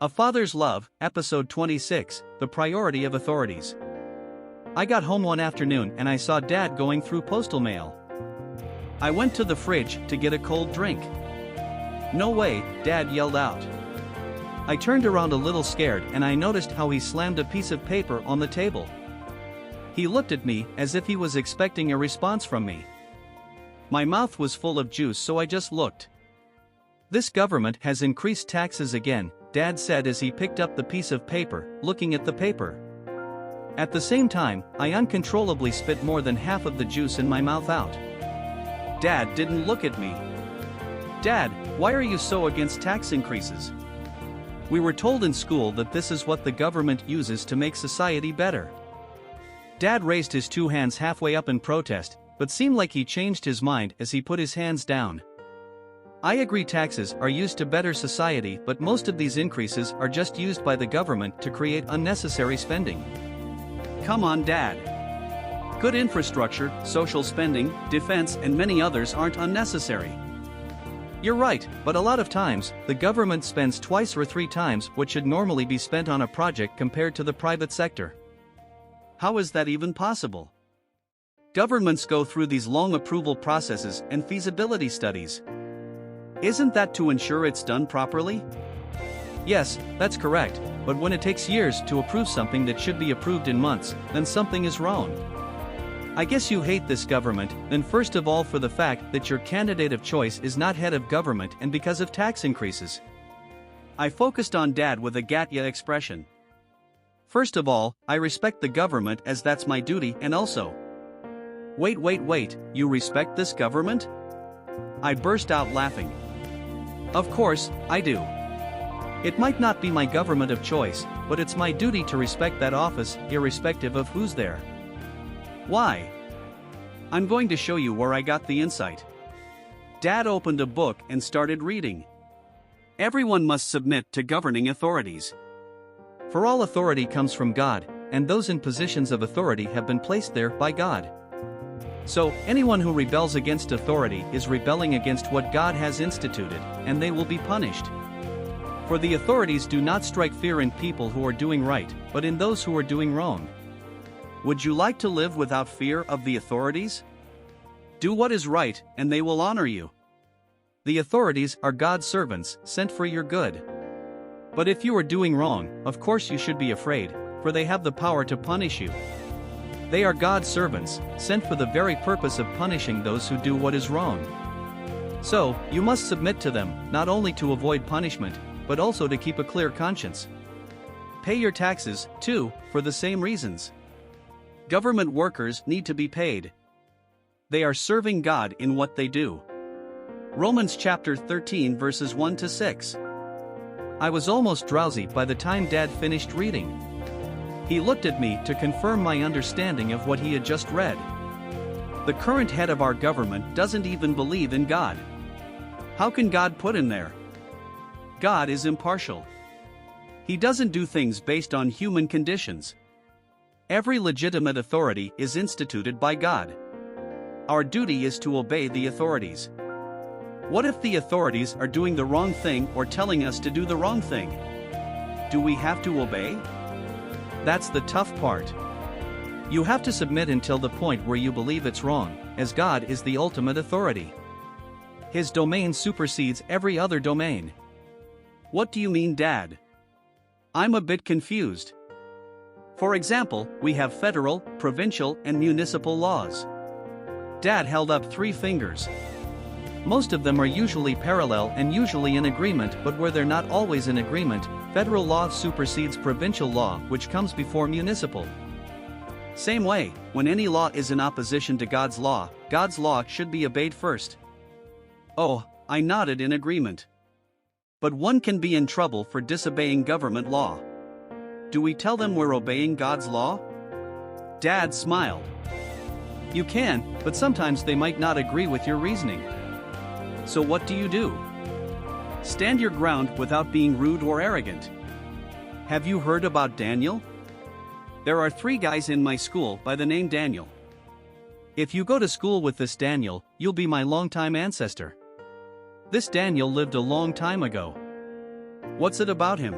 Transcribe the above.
A Father's Love, Episode 26, The Priority of Authorities. I got home one afternoon and I saw Dad going through postal mail. I went to the fridge to get a cold drink. "No way," Dad yelled out. I turned around a little scared and I noticed how he slammed a piece of paper on the table. He looked at me as if he was expecting a response from me. My mouth was full of juice, so I just looked. "This government has increased taxes again," Dad said as he picked up the piece of paper, looking at the paper. At the same time, I uncontrollably spit more than half of the juice in my mouth out. Dad didn't look at me. "Dad, why are you so against tax increases? We were told in school that this is what the government uses to make society better." Dad raised his two hands halfway up in protest, but seemed like he changed his mind as he put his hands down. "I agree, taxes are used to better society, but most of these increases are just used by the government to create unnecessary spending." "Come on, Dad. Good infrastructure, social spending, defense, and many others aren't unnecessary." "You're right, but a lot of times, the government spends twice or three times what should normally be spent on a project compared to the private sector." "How is that even possible? Governments go through these long approval processes and feasibility studies. Isn't that to ensure it's done properly?" "Yes, that's correct, but when it takes years to approve something that should be approved in months, then something is wrong. I guess you hate this government, then first of all for the fact that your candidate of choice is not head of government and because of tax increases." I focused on Dad with a Gatya expression. "First of all, I respect the government as that's my duty, and also..." Wait, you respect this government?" I burst out laughing. "Of course, I do. It might not be my government of choice, but it's my duty to respect that office, irrespective of who's there." "Why?" "I'm going to show you where I got the insight." Dad opened a book and started reading. "Everyone must submit to governing authorities. For all authority comes from God, and those in positions of authority have been placed there by God. So, anyone who rebels against authority is rebelling against what God has instituted, and they will be punished. For the authorities do not strike fear in people who are doing right, but in those who are doing wrong. Would you like to live without fear of the authorities? Do what is right, and they will honor you. The authorities are God's servants, sent for your good. But if you are doing wrong, of course you should be afraid, for they have the power to punish you. They are God's servants, sent for the very purpose of punishing those who do what is wrong. So, you must submit to them, not only to avoid punishment, but also to keep a clear conscience. Pay your taxes, too, for the same reasons. Government workers need to be paid. They are serving God in what they do." Romans chapter 13 verses 1 to 6. I was almost drowsy by the time Dad finished reading. He looked at me to confirm my understanding of what he had just read. The current head of our government doesn't even believe in God. How can God put him there? God is impartial. He doesn't do things based on human conditions. Every legitimate authority is instituted by God. Our duty is to obey the authorities. What if the authorities are doing the wrong thing or telling us to do the wrong thing? Do we have to obey? That's the tough part. You have to submit until the point where you believe it's wrong, as God is the ultimate authority. His domain supersedes every other domain. What do you mean, Dad? I'm a bit confused. For example, we have federal, provincial, and municipal laws. Dad held up 3 fingers. Most of them are usually parallel and usually in agreement, but where they're not always in agreement, federal law supersedes provincial law, which comes before municipal. Same way, when any law is in opposition to God's law should be obeyed first. Oh, I nodded in agreement. But one can be in trouble for disobeying government law. Do we tell them we're obeying God's law? Dad smiled. You can, but sometimes they might not agree with your reasoning. So what do you do? Stand your ground without being rude or arrogant. Have you heard about Daniel? There are 3 guys in my school by the name Daniel. If you go to school with this Daniel, you'll be my longtime ancestor. This Daniel lived a long time ago. What's it about him?